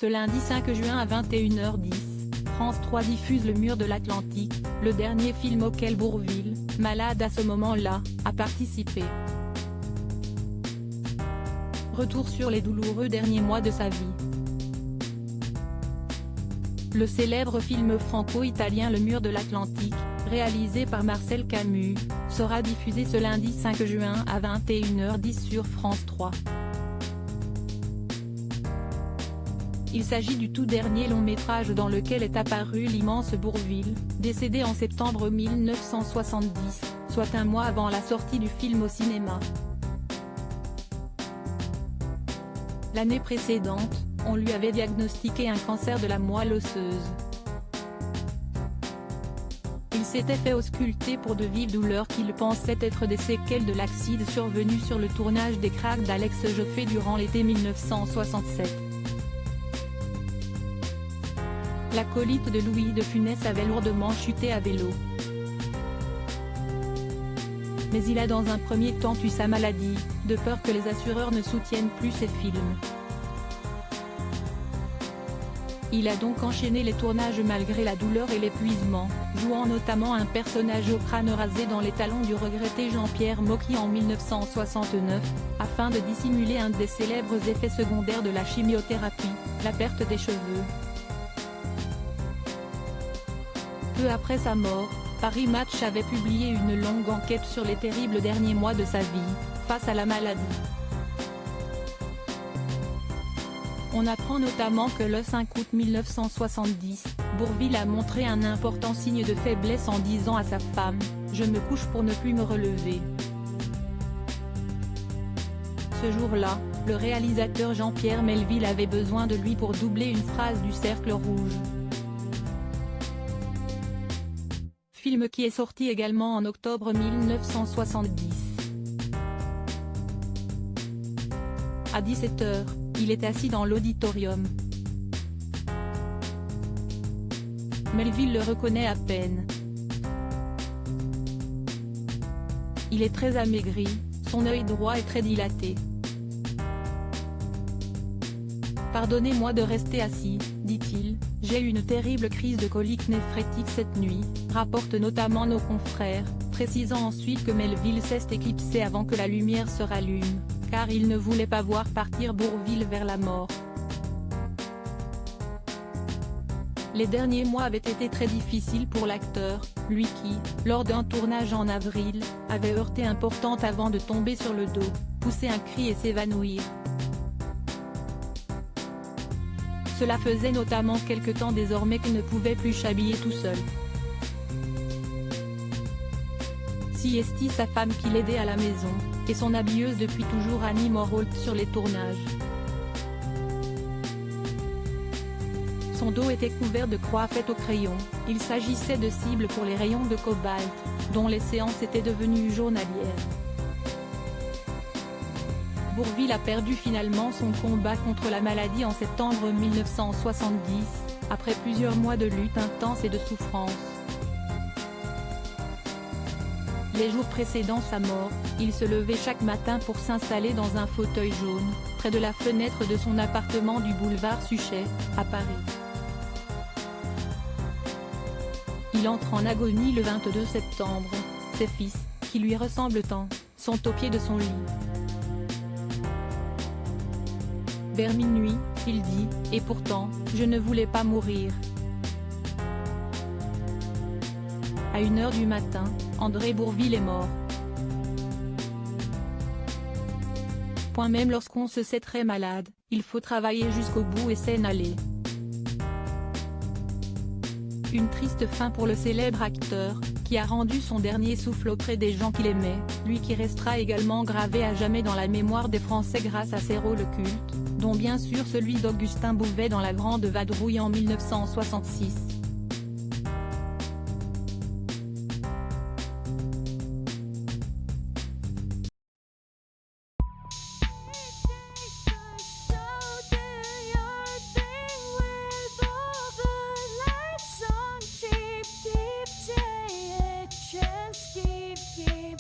Ce lundi 5 juin à 21h10, France 3 diffuse Le Mur de l'Atlantique, le dernier film auquel Bourvil, malade à ce moment-là, a participé. Retour sur les douloureux derniers mois de sa vie. Le célèbre film franco-italien Le Mur de l'Atlantique, réalisé par Marcel Camus, sera diffusé ce lundi 5 juin à 21h10 sur France 3. Il s'agit du tout dernier long-métrage dans lequel est apparu l'immense Bourvil, décédé en septembre 1970, soit un mois avant la sortie du film au cinéma. L'année précédente, on lui avait diagnostiqué un cancer de la moelle osseuse. Il s'était fait ausculter pour de vives douleurs qu'il pensait être des séquelles de l'accident survenu sur le tournage des Cracks d'Alex Joffé durant l'été 1967. L'acolyte de Louis de Funès avait lourdement chuté à vélo. Mais il a dans un premier temps tué sa maladie, de peur que les assureurs ne soutiennent plus ses films. Il a donc enchaîné les tournages malgré la douleur et l'épuisement, jouant notamment un personnage au crâne rasé dans Les Talons du regretté Jean-Pierre Mocky en 1969, afin de dissimuler un des célèbres effets secondaires de la chimiothérapie, la perte des cheveux. Peu après sa mort, Paris Match avait publié une longue enquête sur les terribles derniers mois de sa vie, face à la maladie. On apprend notamment que le 5 août 1970, Bourvil a montré un important signe de faiblesse en disant à sa femme « Je me couche pour ne plus me relever ». Ce jour-là, le réalisateur Jean-Pierre Melville avait besoin de lui pour doubler une phrase du Cercle Rouge. Film qui est sorti également en octobre 1970. À 17h, il est assis dans l'auditorium. Melville le reconnaît à peine. Il est très amaigri, son œil droit est très dilaté. « Pardonnez-moi de rester assis, dit-il, j'ai eu une terrible crise de colique néphrétique cette nuit », rapportent notamment nos confrères, précisant ensuite que Melville s'est éclipsé avant que la lumière se rallume, car il ne voulait pas voir partir Bourvil vers la mort. Les derniers mois avaient été très difficiles pour l'acteur, lui qui, lors d'un tournage en avril, avait heurté un portant avant de tomber sur le dos, pousser un cri et s'évanouir. Cela faisait notamment quelque temps désormais qu'il ne pouvait plus s'habiller tout seul. Siesti sa femme qui l'aidait à la maison, et son habilleuse depuis toujours Annie Morholt sur les tournages. Son dos était couvert de croix faites au crayon, il s'agissait de cibles pour les rayons de cobalt, dont les séances étaient devenues journalières. Bourvil a perdu finalement son combat contre la maladie en septembre 1970, après plusieurs mois de lutte intense et de souffrance. Les jours précédant sa mort, il se levait chaque matin pour s'installer dans un fauteuil jaune, près de la fenêtre de son appartement du boulevard Suchet, à Paris. Il entre en agonie le 22 septembre, ses fils, qui lui ressemblent tant, sont au pied de son lit. Vers minuit, il dit « Et pourtant, je ne voulais pas mourir ». À 1h du matin, André Bourvil est mort. Même lorsqu'on se sait très malade, il faut travailler jusqu'au bout et s'en aller. Une triste fin pour le célèbre acteur, qui a rendu son dernier souffle auprès des gens qu'il aimait, lui qui restera également gravé à jamais dans la mémoire des Français grâce à ses rôles cultes, dont bien sûr celui d'Augustin Bouvet dans La Grande Vadrouille en 1966. Keep